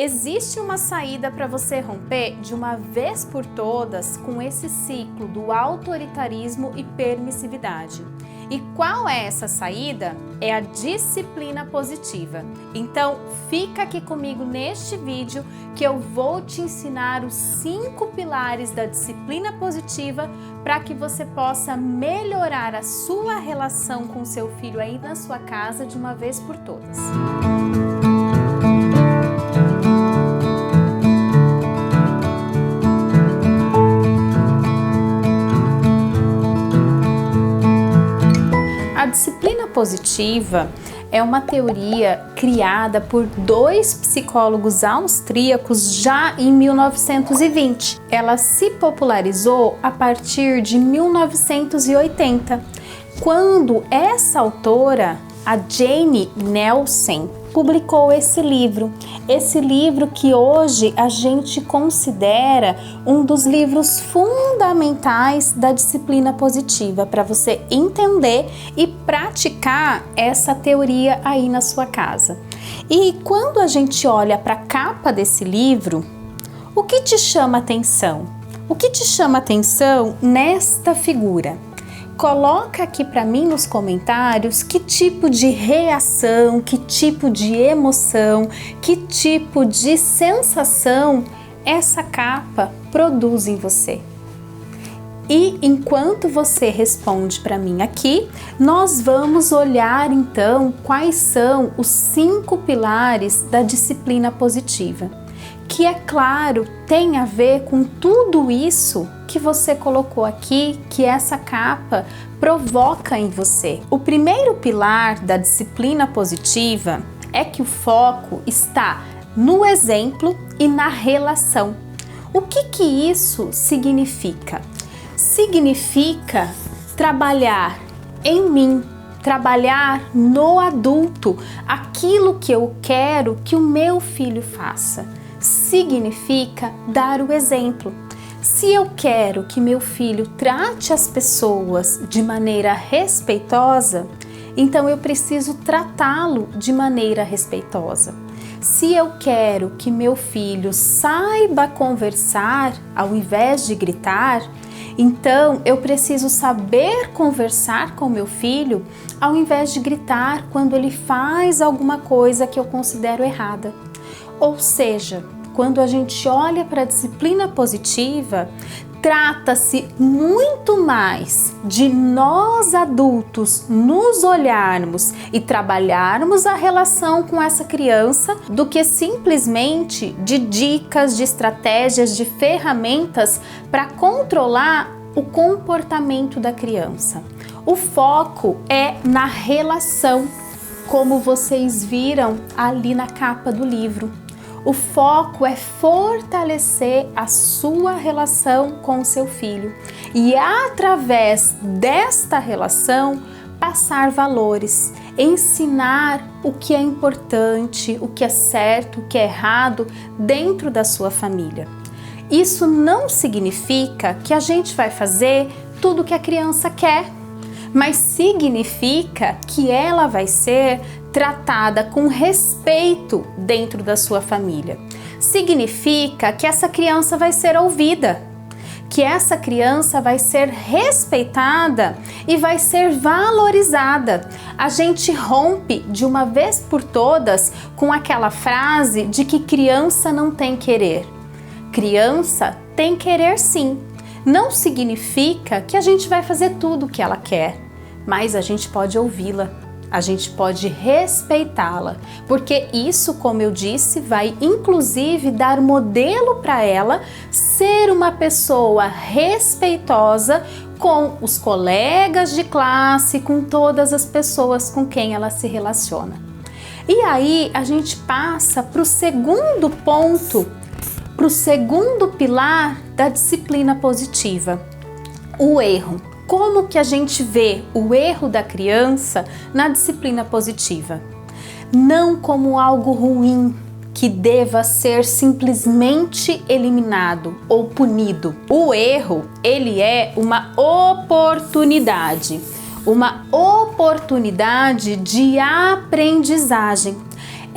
Existe uma saída para você romper de uma vez por todas com esse ciclo do autoritarismo e permissividade. E qual é essa saída? É a disciplina positiva. Então, fica aqui comigo neste vídeo que eu vou te ensinar os 5 pilares da disciplina positiva para que você possa melhorar a sua relação com seu filho aí na sua casa de uma vez por todas. A disciplina positiva é uma teoria criada por 2 psicólogos austríacos já em 1920. Ela se popularizou a partir de 1980, quando essa autora, a Jane Nelsen, publicou esse livro que hoje a gente considera um dos livros fundamentais da disciplina positiva, para você entender e praticar essa teoria aí na sua casa. E quando a gente olha para a capa desse livro, o que te chama atenção? O que te chama atenção nesta figura? Coloca aqui para mim nos comentários que tipo de reação, que tipo de emoção, que tipo de sensação essa capa produz em você. E enquanto você responde para mim aqui, nós vamos olhar então quais são os 5 pilares da disciplina positiva, que é claro, tem a ver com tudo isso que você colocou aqui, que essa capa provoca em você. O primeiro pilar da disciplina positiva é que o foco está no exemplo e na relação. O que isso significa? Significa trabalhar em mim, trabalhar no adulto, aquilo que eu quero que o meu filho faça. Significa dar o exemplo. Se eu quero que meu filho trate as pessoas de maneira respeitosa, então eu preciso tratá-lo de maneira respeitosa. Se eu quero que meu filho saiba conversar ao invés de gritar, então eu preciso saber conversar com meu filho ao invés de gritar quando ele faz alguma coisa que eu considero errada. Ou seja, quando a gente olha para a disciplina positiva, trata-se muito mais de nós adultos nos olharmos e trabalharmos a relação com essa criança do que simplesmente de dicas, de estratégias, de ferramentas para controlar o comportamento da criança. O foco é na relação, como vocês viram ali na capa do livro. O foco é fortalecer a sua relação com o seu filho e, através desta relação, passar valores, ensinar o que é importante, o que é certo, o que é errado dentro da sua família. Isso não significa que a gente vai fazer tudo o que a criança quer, mas significa que ela vai ser tratada com respeito dentro da sua família. Significa que essa criança vai ser ouvida, que essa criança vai ser respeitada e vai ser valorizada. A gente rompe de uma vez por todas com aquela frase de que criança não tem querer. Criança tem querer sim. Não significa que a gente vai fazer tudo o que ela quer, mas a gente pode ouvi-la. A gente pode respeitá-la, porque isso, como eu disse, vai inclusive dar modelo para ela ser uma pessoa respeitosa com os colegas de classe, com todas as pessoas com quem ela se relaciona. E aí a gente passa para o segundo ponto, para o segundo pilar da disciplina positiva, o erro. Como que a gente vê o erro da criança na disciplina positiva? Não como algo ruim que deva ser simplesmente eliminado ou punido. O erro, ele é uma oportunidade de aprendizagem.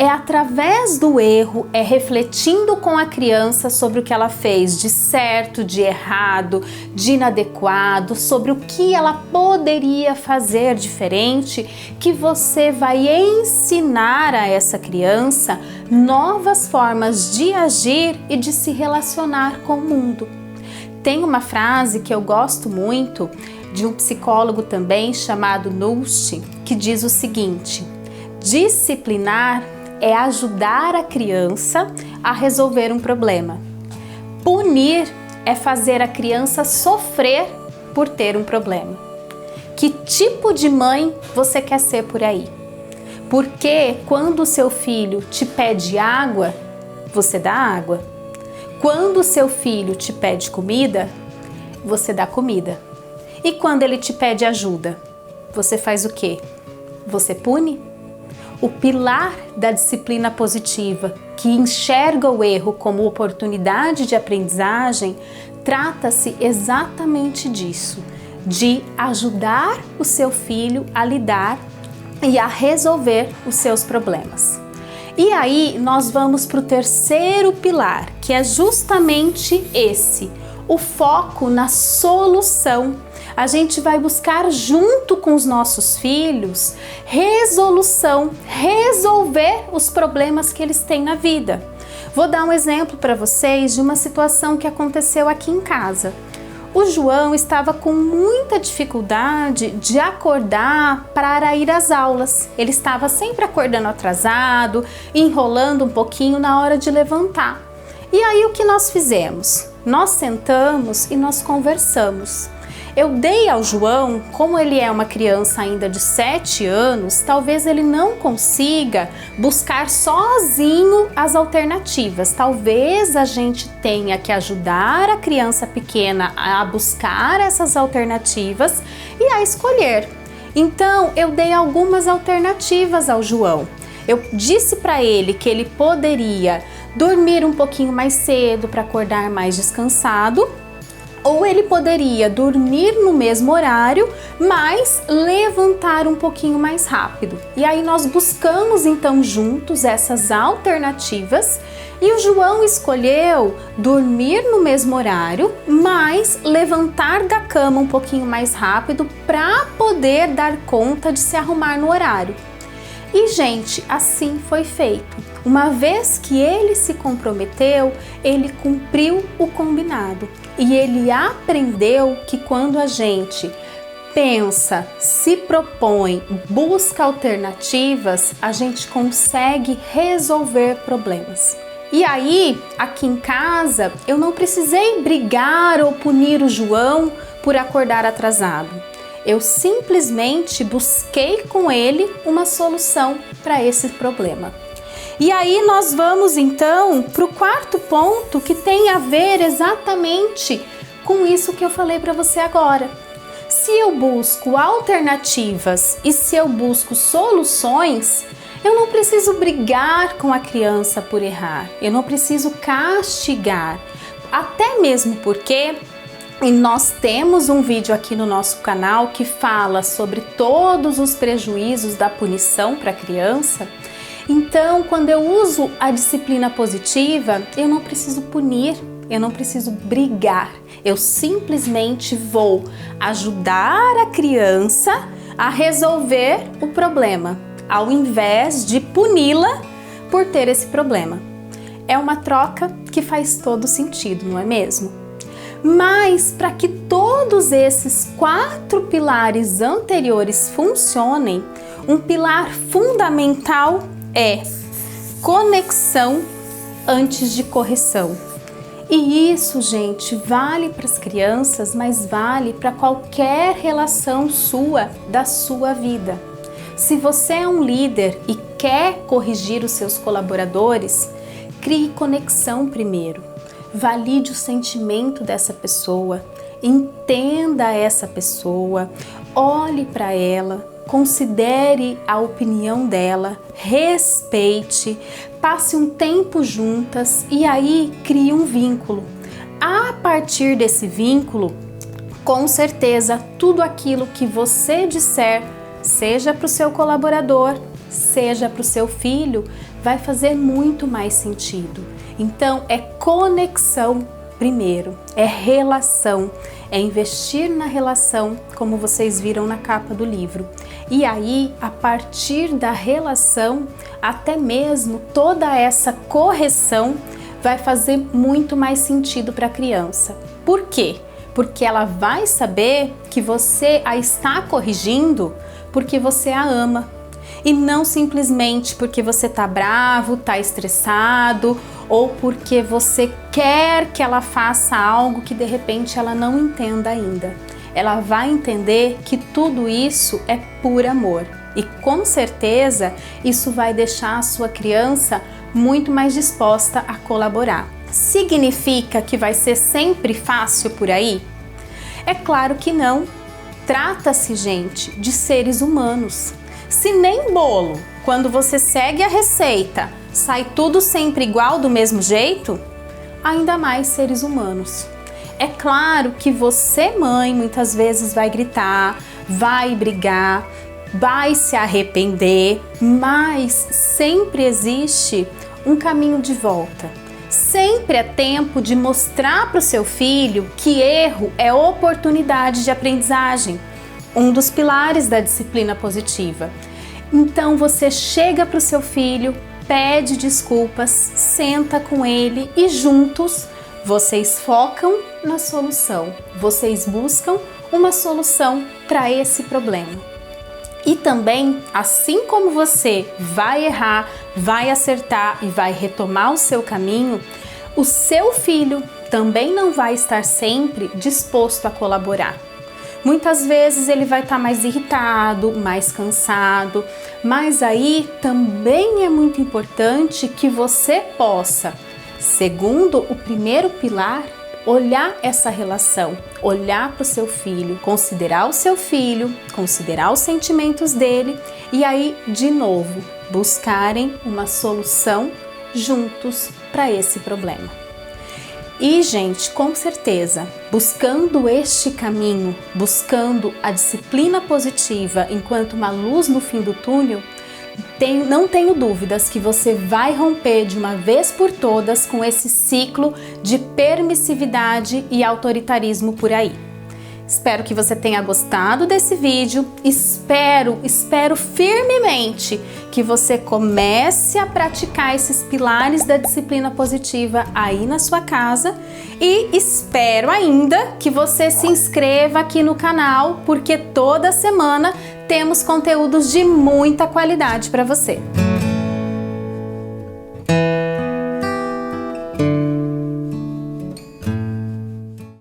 É através do erro, é refletindo com a criança sobre o que ela fez de certo, de errado, de inadequado, sobre o que ela poderia fazer diferente, que você vai ensinar a essa criança novas formas de agir e de se relacionar com o mundo. Tem uma frase que eu gosto muito, de um psicólogo também chamado Nust, que diz o seguinte: disciplinar é ajudar a criança a resolver um problema. Punir é fazer a criança sofrer por ter um problema. Que tipo de mãe você quer ser por aí? Porque quando o seu filho te pede água, você dá água. Quando o seu filho te pede comida, você dá comida. E quando ele te pede ajuda, você faz o quê? Você pune? O pilar da disciplina positiva, que enxerga o erro como oportunidade de aprendizagem, trata-se exatamente disso, de ajudar o seu filho a lidar e a resolver os seus problemas. E aí nós vamos para o terceiro pilar, que é justamente esse, o foco na solução. A gente vai buscar junto com os nossos filhos resolução, resolver os problemas que eles têm na vida. Vou dar um exemplo para vocês de uma situação que aconteceu aqui em casa. O João estava com muita dificuldade de acordar para ir às aulas. Ele estava sempre acordando atrasado, enrolando um pouquinho na hora de levantar. E aí o que nós fizemos? Nós sentamos e nós conversamos. Eu dei ao João, como ele é uma criança ainda de 7 anos, talvez ele não consiga buscar sozinho as alternativas. Talvez a gente tenha que ajudar a criança pequena a buscar essas alternativas e a escolher. Então, eu dei algumas alternativas ao João. Eu disse para ele que ele poderia dormir um pouquinho mais cedo para acordar mais descansado, ou ele poderia dormir no mesmo horário, mas levantar um pouquinho mais rápido. E aí nós buscamos então juntos essas alternativas e o João escolheu dormir no mesmo horário, mas levantar da cama um pouquinho mais rápido para poder dar conta de se arrumar no horário. E, gente, assim foi feito. Uma vez que ele se comprometeu, ele cumpriu o combinado. E ele aprendeu que quando a gente pensa, se propõe, busca alternativas, a gente consegue resolver problemas. E aí, aqui em casa, eu não precisei brigar ou punir o João por acordar atrasado. Eu simplesmente busquei com ele uma solução para esse problema. E aí nós vamos então para o quarto ponto, que tem a ver exatamente com isso que eu falei para você agora. Se eu busco alternativas e se eu busco soluções, eu não preciso brigar com a criança por errar, eu não preciso castigar, até mesmo porque nós temos um vídeo aqui no nosso canal que fala sobre todos os prejuízos da punição para a criança. Então, quando eu uso a disciplina positiva, eu não preciso punir, eu não preciso brigar. Eu simplesmente vou ajudar a criança a resolver o problema, ao invés de puni-la por ter esse problema. É uma troca que faz todo sentido, não é mesmo? Mas para que todos esses 4 pilares anteriores funcionem, um pilar fundamental é conexão antes de correção. E isso, gente, vale para as crianças, mas vale para qualquer relação sua, da sua vida. Se você é um líder e quer corrigir os seus colaboradores, crie conexão primeiro. Valide o sentimento dessa pessoa, entenda essa pessoa, olhe para ela, considere a opinião dela, respeite, passe um tempo juntas e aí crie um vínculo. A partir desse vínculo, com certeza, tudo aquilo que você disser, seja para o seu colaborador, seja para o seu filho, vai fazer muito mais sentido. Então, é conexão primeiro, é relação, é investir na relação, como vocês viram na capa do livro. E aí, a partir da relação, até mesmo toda essa correção vai fazer muito mais sentido para a criança. Por quê? Porque ela vai saber que você a está corrigindo porque você a ama. E não simplesmente porque você tá bravo, tá estressado, ou porque você quer que ela faça algo que de repente ela não entenda ainda. Ela vai entender que tudo isso é por amor. E com certeza isso vai deixar a sua criança muito mais disposta a colaborar. Significa que vai ser sempre fácil por aí? É claro que não. Trata-se, gente, de seres humanos. Se nem bolo, quando você segue a receita, sai tudo sempre igual do mesmo jeito, ainda mais seres humanos. É claro que você, mãe, muitas vezes vai gritar, vai brigar, vai se arrepender, mas sempre existe um caminho de volta. Sempre é tempo de mostrar para o seu filho que erro é oportunidade de aprendizagem, um dos pilares da disciplina positiva. Então você chega para o seu filho, pede desculpas, senta com ele e juntos vocês focam na solução, vocês buscam uma solução para esse problema. E também, assim como você vai errar, vai acertar e vai retomar o seu caminho, o seu filho também não vai estar sempre disposto a colaborar. Muitas vezes ele vai estar mais irritado, mais cansado, mas aí também é muito importante que você possa, segundo o primeiro pilar, olhar essa relação, olhar para o seu filho, considerar o seu filho, considerar os sentimentos dele e aí, de novo, buscarem uma solução juntos para esse problema. E, gente, com certeza, buscando este caminho, buscando a disciplina positiva enquanto uma luz no fim do túnel, não tenho dúvidas que você vai romper de uma vez por todas com esse ciclo de permissividade e autoritarismo por aí. Espero que você tenha gostado desse vídeo, espero firmemente que você comece a praticar esses pilares da disciplina positiva aí na sua casa e espero ainda que você se inscreva aqui no canal, porque toda semana temos conteúdos de muita qualidade para você.